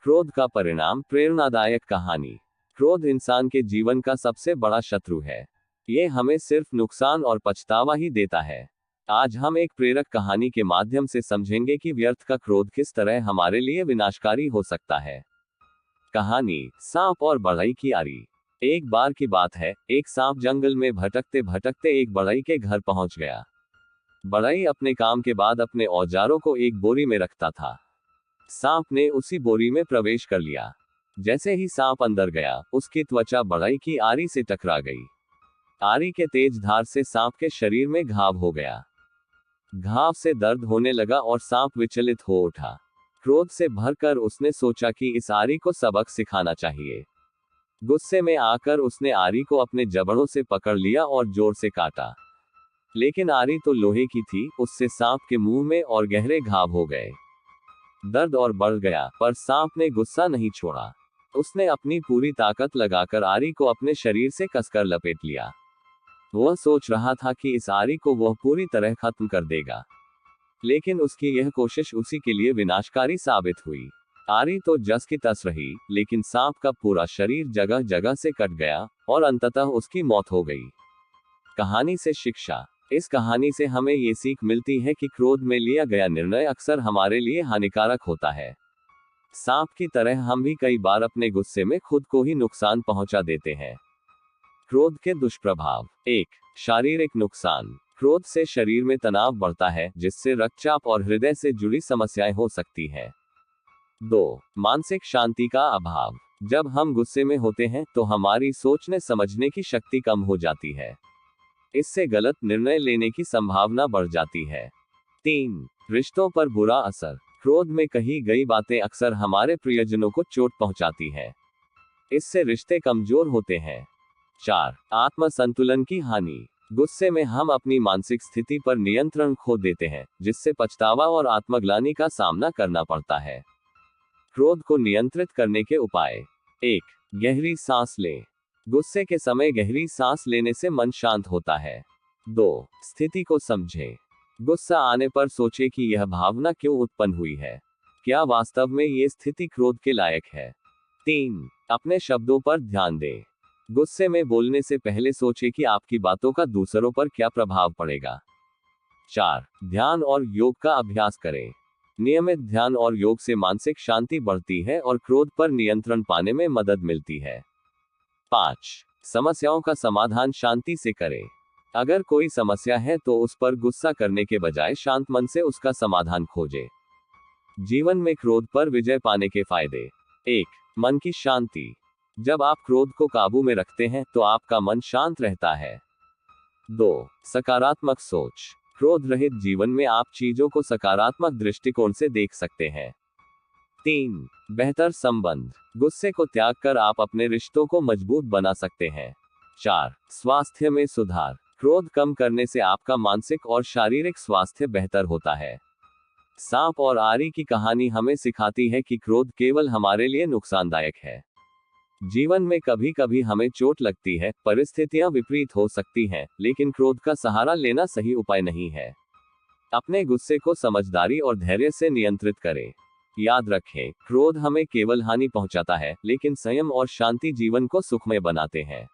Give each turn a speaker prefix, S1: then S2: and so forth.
S1: क्रोध का परिणाम। प्रेरणादायक कहानी। क्रोध इंसान के जीवन का सबसे बड़ा शत्रु है। ये हमें सिर्फ नुकसान और पछतावा ही देता है। आज हम एक प्रेरक कहानी के माध्यम से समझेंगे कि व्यर्थ का क्रोध किस तरह हमारे लिए विनाशकारी हो सकता है। कहानी, सांप और बढ़ई की आरी। एक बार की बात है, एक सांप जंगल में भटकते भटकते एक बढ़ई के घर पहुंच गया। बढ़ई अपने काम के बाद अपने औजारों को एक बोरी में रखता था। सांप ने उसी बोरी में प्रवेश कर लिया। जैसे ही सांप अंदर गया, उसकी त्वचा बढ़ई की आरी से टकरा गई। आरी के तेज धार से सांप के शरीर में घाव हो गया। घाव से दर्द होने लगा और सांप विचलित हो उठा। क्रोध से भरकर उसने सोचा कि इस आरी को सबक सिखाना चाहिए। गुस्से में आकर उसने आरी को अपने जबड़ों से पकड़ लिया और जोर से काटा। लेकिन आरी तो लोहे की थी, उससे सांप के मुंह में और गहरे घाव हो गए। दर्द और बढ़ गया, पर सांप ने गुस्सा नहीं छोड़ा। उसने अपनी पूरी ताकत लगाकर आरी को अपने शरीर से कसकर लपेट लिया। वह सोच रहा था कि इस आरी को वह पूरी तरह खत्म कर देगा, लेकिन उसकी यह कोशिश उसी के लिए विनाशकारी साबित हुई। आरी तो जस की तस रही, लेकिन सांप का पूरा शरीर जगह जगह से कट गया और अंततः उसकी मौत हो गई। कहानी से शिक्षा। इस कहानी से हमें ये सीख मिलती है कि क्रोध में लिया गया निर्णय अक्सर हमारे लिए हानिकारक होता है। सांप की तरह हम भी कई बार अपने गुस्से में खुद को ही नुकसान पहुंचा देते हैं। क्रोध के दुष्प्रभाव। 1. शारीरिक नुकसान। क्रोध से शरीर में तनाव बढ़ता है, जिससे रक्तचाप और हृदय से जुड़ी समस्याएं हो सकती हैं। 2. मानसिक शांति का अभाव। जब हम गुस्से में होते हैं तो हमारी सोचने समझने की शक्ति कम हो जाती है। इससे गलत निर्णय लेने की संभावना बढ़ जाती है। 3. रिश्तों पर बुरा असर। क्रोध में कही गई बातें अक्सर हमारे प्रियजनों को चोट पहुंचाती हैं। इससे रिश्ते कमजोर होते हैं। 4. आत्म संतुलन की हानि। गुस्से में हम अपनी मानसिक स्थिति पर नियंत्रण खो देते हैं, जिससे पछतावा और आत्मग्लानि का सामना करना पड़ता है। क्रोध को नियंत्रित करने के उपाय। 1. गहरी सांस लें। गुस्से के समय गहरी सांस लेने से मन शांत होता है। 2. स्थिति को समझें। गुस्सा आने पर सोचें कि यह भावना क्यों उत्पन्न हुई है। क्या वास्तव में ये स्थिति क्रोध के लायक है। 3. अपने शब्दों पर ध्यान दें। गुस्से में बोलने से पहले सोचें कि आपकी बातों का दूसरों पर क्या प्रभाव पड़ेगा। 4. ध्यान और योग का अभ्यास करें। नियमित ध्यान और योग से मानसिक शांति बढ़ती है और क्रोध पर नियंत्रण पाने में मदद मिलती है। 5. समस्याओं का समाधान शांति से करें। अगर कोई समस्या है तो उस पर गुस्सा करने के बजाय शांत मन से उसका समाधान खोजें। जीवन में क्रोध पर विजय पाने के फायदे। 1. मन की शांति। जब आप क्रोध को काबू में रखते हैं तो आपका मन शांत रहता है। 2. सकारात्मक सोच। क्रोध रहित जीवन में आप चीजों को सकारात्मक दृष्टिकोण से देख सकते हैं। 3. बेहतर संबंध। गुस्से को त्याग कर आप अपने रिश्तों को मजबूत बना सकते हैं। 4. स्वास्थ्य में सुधार। क्रोध कम करने से आपका मानसिक और शारीरिक स्वास्थ्य बेहतर होता है। सांप और आरी की कहानी हमें सिखाती है कि क्रोध केवल हमारे लिए नुकसानदायक है। जीवन में कभी कभी हमें चोट लगती है, परिस्थितियां विपरीत हो सकती हैं, लेकिन क्रोध का सहारा लेना सही उपाय नहीं है। अपने गुस्से को समझदारी और धैर्य से नियंत्रित करें। याद रखें, क्रोध हमें केवल हानि पहुंचाता है, लेकिन संयम और शांति जीवन को सुखमय बनाते हैं।